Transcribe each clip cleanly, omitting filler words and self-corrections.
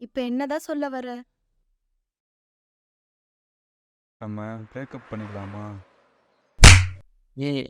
இப்ப என்னதான் சொல்ல வர? நம்ம பிரேக்கப் பண்ணிக்கலாமா? ஏய்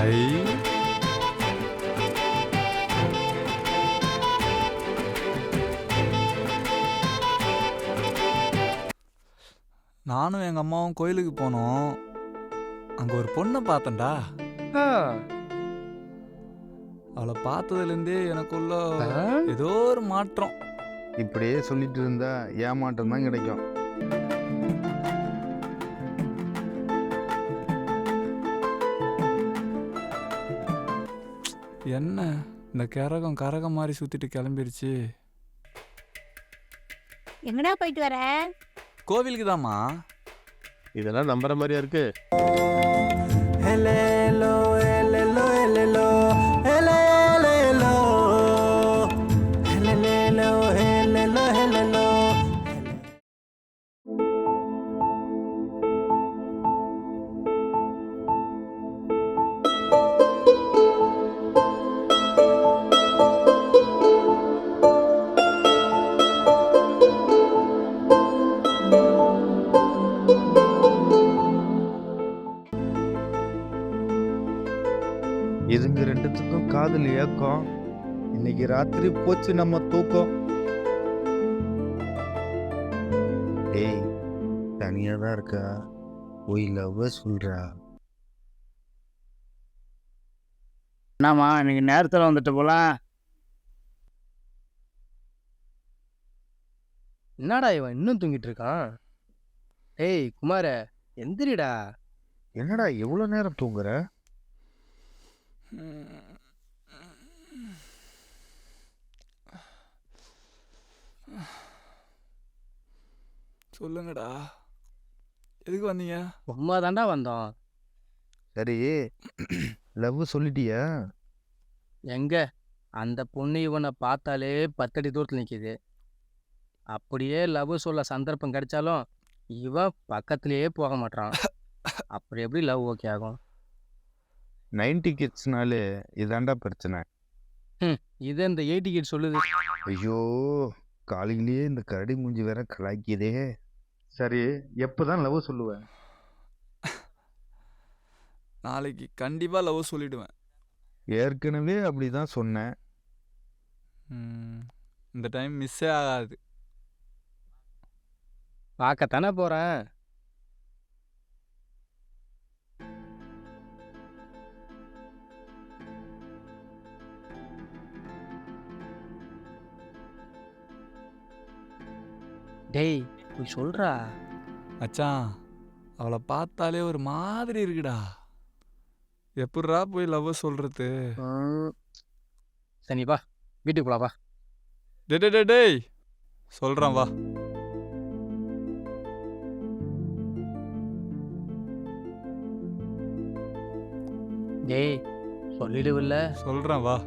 ஐ நானும் எங்கள் அம்மாவும் கோயிலுக்கு போனோம். அங்கே ஒரு பொண்ணை பார்த்தேன்டா. ஆ அவளை பார்த்ததுலேருந்தே எனக்குள்ள ஆ? ஏதோ ஒரு மாற்றம். இப்படியே சொல்லிட்டு இருந்தா ஏமாற்றம் தான் கிடைக்கும். என்ன இந்த கரகம் மாதிரி சுற்றிட்டு கிளம்பிருச்சு. எங்கடா போயிட்டு வர? கோவிலுக்கு தாம்மா. இதெல்லாம் நம்புற மாதிரியா இருக்கு? இதுங்க ரெண்டுத்துக்கும் காதல் ஏக்கம். இன்னைக்கு ராத்திரி போச்சு நம்ம தூக்கம். டேய், தனியா தான் இருக்கா? போய் லவ் சொல்றா. என்னம்மா இன்னைக்கு நேரத்தில் வந்துட்டு போலாம். என்னடா இவன் இன்னும் தூங்கிட்டு இருக்கான்? ஏய் குமார, எந்திரிடா. என்னடா எவ்வளவு நேரம் தூங்குற? சொல்லுங்கடா, எதுக்கு வந்தீங்க? சும்மா தாண்டா வந்தோம். சரி, லவ் சொல்லிட்டியா? எங்க அந்த பொண்ணு இவனை பார்த்தாலே 10 அடி தூரத்தில் நிற்கிது. அப்படியே லவ் சொல்ல சந்தர்ப்பம் கிடைச்சாலும் இவன் பக்கத்திலேயே போக மாட்டான். அப்படி எப்படி லவ் ஓகே ஆகும்? 90 கிட்ஸ்னாலே இதாண்டா பிரச்சனை. இது இந்த 80 கிட் சொல்லுது. ஐயோ, காலையிலேயே இந்த கரடி மூஞ்சி வேற கலாய்க்குதே. சரி, எப்பதான் லவ் சொல்லுவேன்? நாளைக்கு கண்டிப்பாக லவ் சொல்லிடுவேன். ஏற்கனவே அப்படிதான் சொன்னேன். இந்த டைம் மிஸ்ஸே ஆகாது. பார்க்கத்தானே போகிறேன். டேய் போய் சொல்றா. மச்சான், அவளை பார்த்தாலே ஒரு மாதிரி இருக்குடா. எப்படிரா போய் லவ் சொல்றது? சரி வா வீட்டுக்கு போலாம் வா. டேய் சொல்கிறேன் வா. டேய் சொல்லிடுவில்ல. சொல்கிறேன் வா.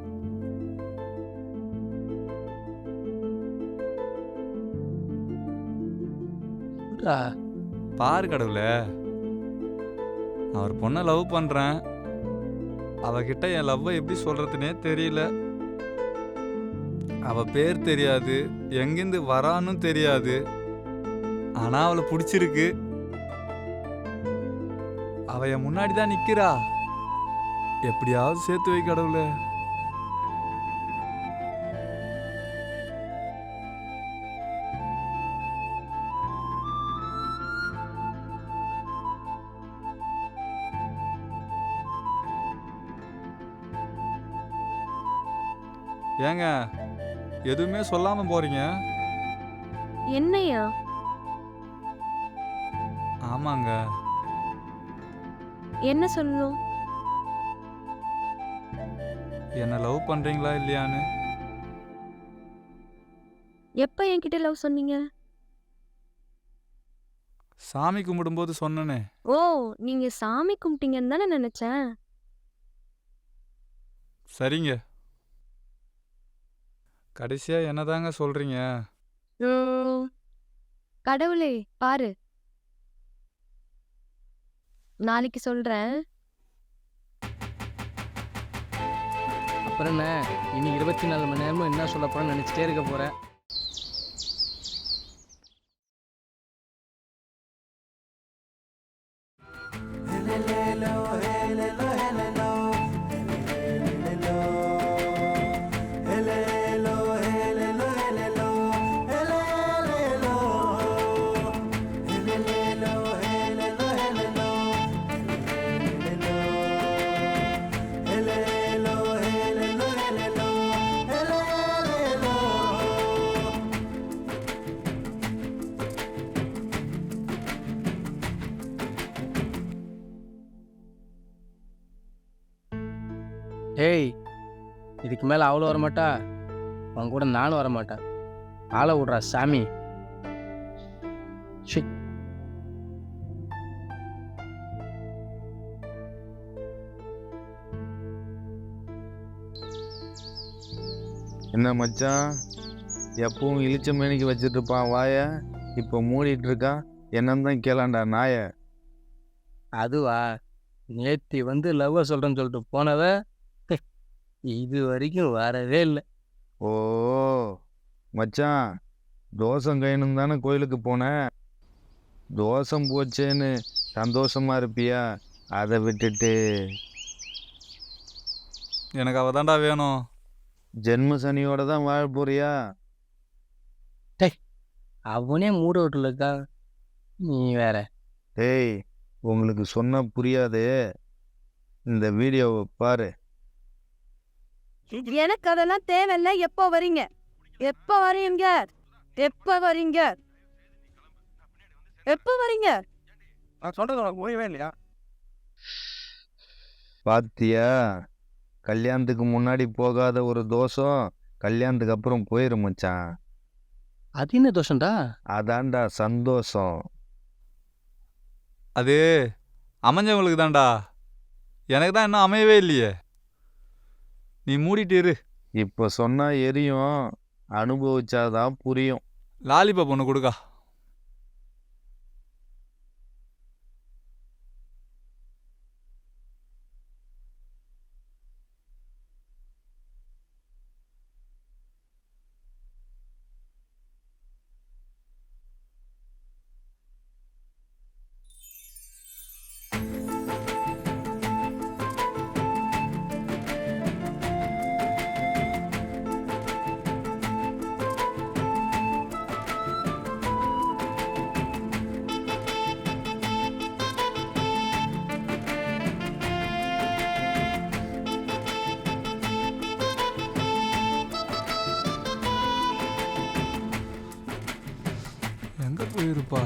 சொல்றா. பாரு கடவுளே, நான் ஒரு பொண்ணை லவ் பண்ணுறேன். அவகிட்ட என் லவ்வை எப்படி சொல்கிறதுனே தெரியல. அவ பேர் தெரியாது, எங்கேருந்து வரான்னு தெரியாது. ஆனால் அவளை பிடிச்சிருக்கு. அவ என் முன்னாடி தான் நிற்கிறா. எப்படியாவது சேர்த்து வை கடவுளே. ஏங்க எதுவுமே சொல்லாம போறீங்க? என்னையா? ஆமாங்க. என்ன சொல்லணும்? என்ன லவ் பண்றீங்களா இல்லையான்னு. எப்ப என்கிட்ட லவ் சொன்னீங்க? சாமி கும்பிடும்போது சொன்னனே. ஓ, நீங்க சாமி கும்பிட்டீங்கன்னு தானே நினைச்சேன். சரிங்க. கடைசியா என்னதாங்க சொல்றீங்க? ம், கடவுளே பாரு, நாளைக்கு சொல்றேன். அப்புறம் என்ன, இனி 24 மணி நேரமும் என்ன சொல்ல போறேன்னு நினைச்சிட்டே இருக்க போறேன். ஏய், இதுக்கு மேல அவ்வளோ வரமாட்டா, அவன் கூட நானும் வரமாட்டேன். ஆளை விட்றா சாமி. ஷி. என்ன மச்சான், எப்பவும் இழிச்ச மேனிக்கு வச்சுட்டு இருப்பான் வாய, இப்போ மூடிட்டு இருக்கான். என்னன்னு தான் கேளாண்டா நாய. அதுவா, நேத்தி வந்து லவ்வை சொல்றேன்னு சொல்லிட்டு போனவ இது வரைக்கும் வரவே இல்லை. ஓ மச்சான், தோசம் கையணும் தானே கோயிலுக்கு போனேன். தோசம் போச்சேன்னு சந்தோஷமா இருப்பியா? அதை விட்டுட்டு எனக்கு அவ தான்டா வேணும். ஜென்ம சனியோட தான் வாழ போறியா? அவனே மூட வீட்டில் இருக்கான், நீ வேற. டேய், உங்களுக்கு சொன்னா புரியாது. இந்த வீடியோவை பாரு. எனக்கு அதெல்லாம் தேவையில்ல. எப்போ வரீங்க? எப்போ வரீங்க? எப்போ வரீங்க? எப்போ வரீங்க? நான் சொல்றது உனக்கு புரியவே இல்லையா? பாத்தியா, கல்யாணத்துக்கு முன்னாடி போகாத ஒரு தோஷம் கல்யாணத்துக்கு அப்புறம் போயிரும் மச்சான். அது என்ன தோஷம்டா? அதான்டா சந்தோஷம். அது அமைஞ்சவங்களுக்கு தான்டா, எனக்கு தான் இன்னும் அமையவே இல்லையே. நீ மூடிட்டு இரு. இப்போ சொன்னா எரியும், அனுபவிச்சாதான் புரியும். லாலிபாப் ஒன்று கொடுக்கா. எங்க போயிருப்பா?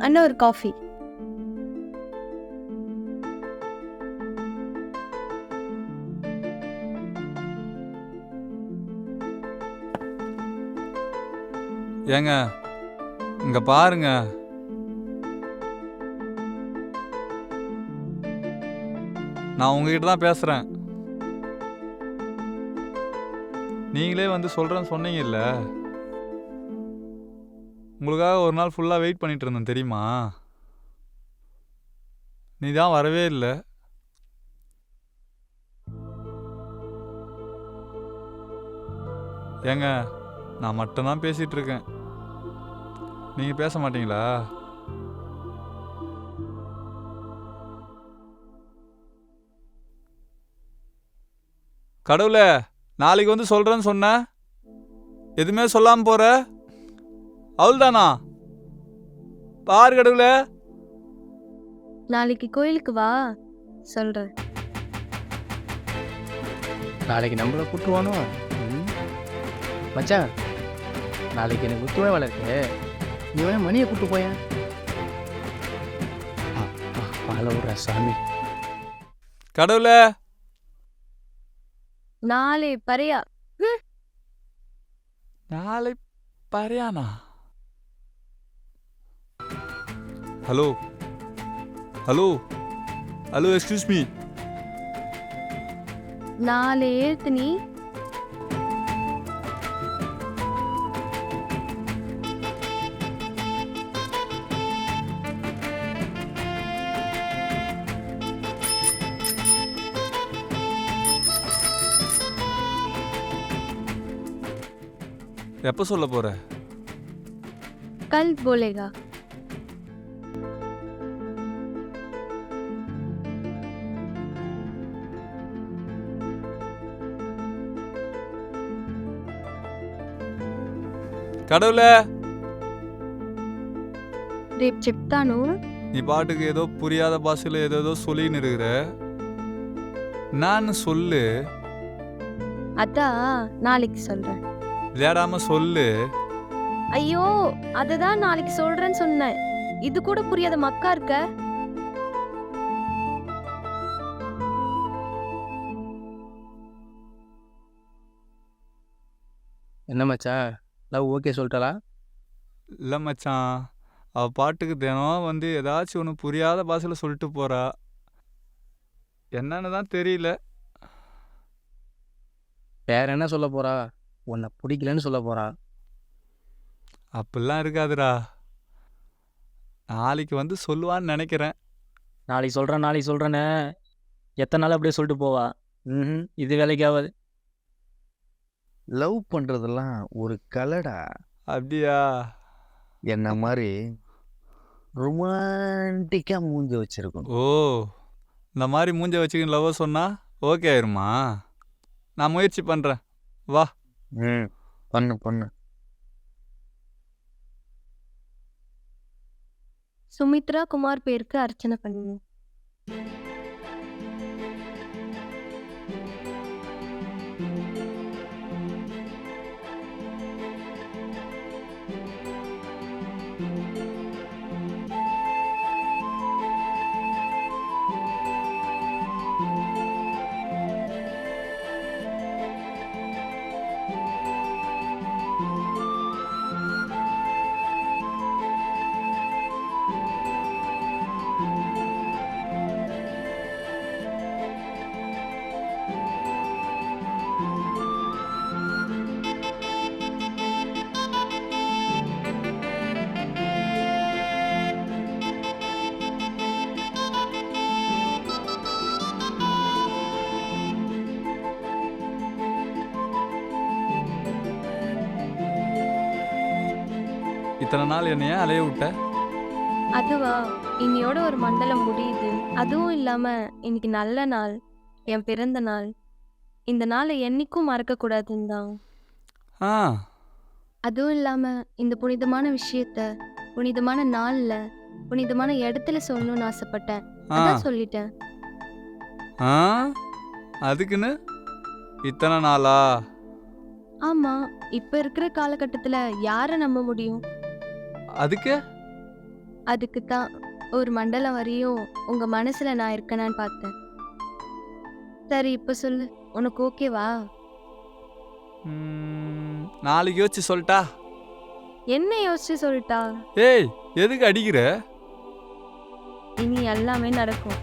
அண்ணா ஒரு காஃபி. ஏங்க இங்க பாருங்க, நான் உங்ககிட்ட தான் பேசுறேன். நீங்களே வந்து சொல்றேன்னு சொன்னீங்கல்ல, உங்களுக்காக ஒரு நாள் ஃபுல்லா வெயிட் பண்ணிட்டு இருந்தேன் தெரியுமா? நீ தான் வரவே இல்லை. ஏங்க நான் மட்டும்தான் பேசிட்டு இருக்கேன், நீங்க பேச மாட்டீங்களா? கடவுளே, நாளைக்கு வந்து சொல்றேன்னு சொன்ன, எதுவுமே சொல்லாம போற. அவள்தானா? பாரு கடவுளே. நாளைக்கு கோயிலுக்கு வா, சொல்றேன். நாளைக்கு நம்மள கூட்டுவானோ? மச்சான், நாளைக்கு எனக்கு குத்துவே வேலை இருக்கு, நீ வேணா மணியை கூட்டு போயேன். பால விடுற சாமி. கடவுளே, நாளை பறையா. நாளை பரியானா? Hello hello hello, excuse me. 4 எழுத்து நீ. எப்போ சொல்ல போற? कल बोलेगा. கடவுளே, రేపు చెప్తాను. நீ பாட்டுக்கு ஏதோ புரியாத பாஷையில் ஏதோ சொல்லின்னு இருக்கிற. நான் சொல்லு. அதான் நாளைக்கு சொல்றேன். விளையாடாம சொல்லு. ஐயோ, அததான் நாளைக்கு சொல்றேன்னு சொன்னேன். இது கூட புரியாத மக்கா இருக்க. என்ன மச்சான், லவ் ஓகே சொல்லிட்டாளா? இல்லை மச்சான், அவள் பாட்டுக்கு தினம் வந்து ஏதாச்சும் ஒன்று புரியாத பாஷையில் சொல்லிட்டு போறா. என்னன்னு தான் தெரியல. வேற என்ன சொல்ல போறா? உன்னை பிடிக்கலன்னு சொல்ல போறா. அப்படிலாம் இருக்காதுடா. நாளைக்கு வந்து சொல்லுவான்னு நினைக்கிறேன். நாளைக்கு சொல்கிறேன்னு எத்தனை நாள் அப்படியே சொல்லிட்டு போவா? இது வேலைக்கு ஆகாது. லவ் பண்ணுறதெல்லாம் ஒரு கலடா. அப்படியா? என்ன மாதிரி ரொமான்டிக்காக மூஞ்சி வச்சிருக்கணும். ஓ, இந்த மாதிரி மூஞ்ச வச்சுக்கின்னு லவ் சொன்னா ஓகே ஆயிருமா? நான் முயற்சி பண்ணுறேன். வா. பண்ணு பண்ணு. சுமித்ரா குமார் பேருக்கு அர்ச்சனை பண்ணுங்க. இத்தனை நாள் என்னைய அலைய விட்ட. அதுவா, இன்னையோட ஒரு மண்டலம் முடியுது. அதுவும் இல்லாம இன்னைக்கு நல்ல நாள், என் பிறந்த நாள். இந்த நாளை என்னைக்கும் மறக்க கூடாதுன்னு தான். ஆ, அதுவும் இல்லாம இந்த புனிதமான விஷயத்த புனிதமான நாள்ல புனிதமான இடத்துல சொல்லணும்னு ஆசைப்பட்டேன். அதான் சொல்லிட்டேன். ஆ, அதுக்குன்னு இத்தனை நாளா? ஆமா, இப்ப இருக்கிற காலகட்டத்துல யாரை நம்ப முடியும்? அதுக்கு அதுக்கு தான் ஒரு மண்டலம் வரையும் உங்க மனசுல நான் இருக்கேனான்னு பார்த்தேன். சரி, இப்ப சொல்லு, உனக்கு ஓகேவா? நாளைக்கு யோசிச்சு சொல்லிட்டா? என்ன யோசிச்சு சொல்லிட்டா? ஏய், எதுக்கு அடிக்கிற? இனி எல்லாமே நடக்கும்.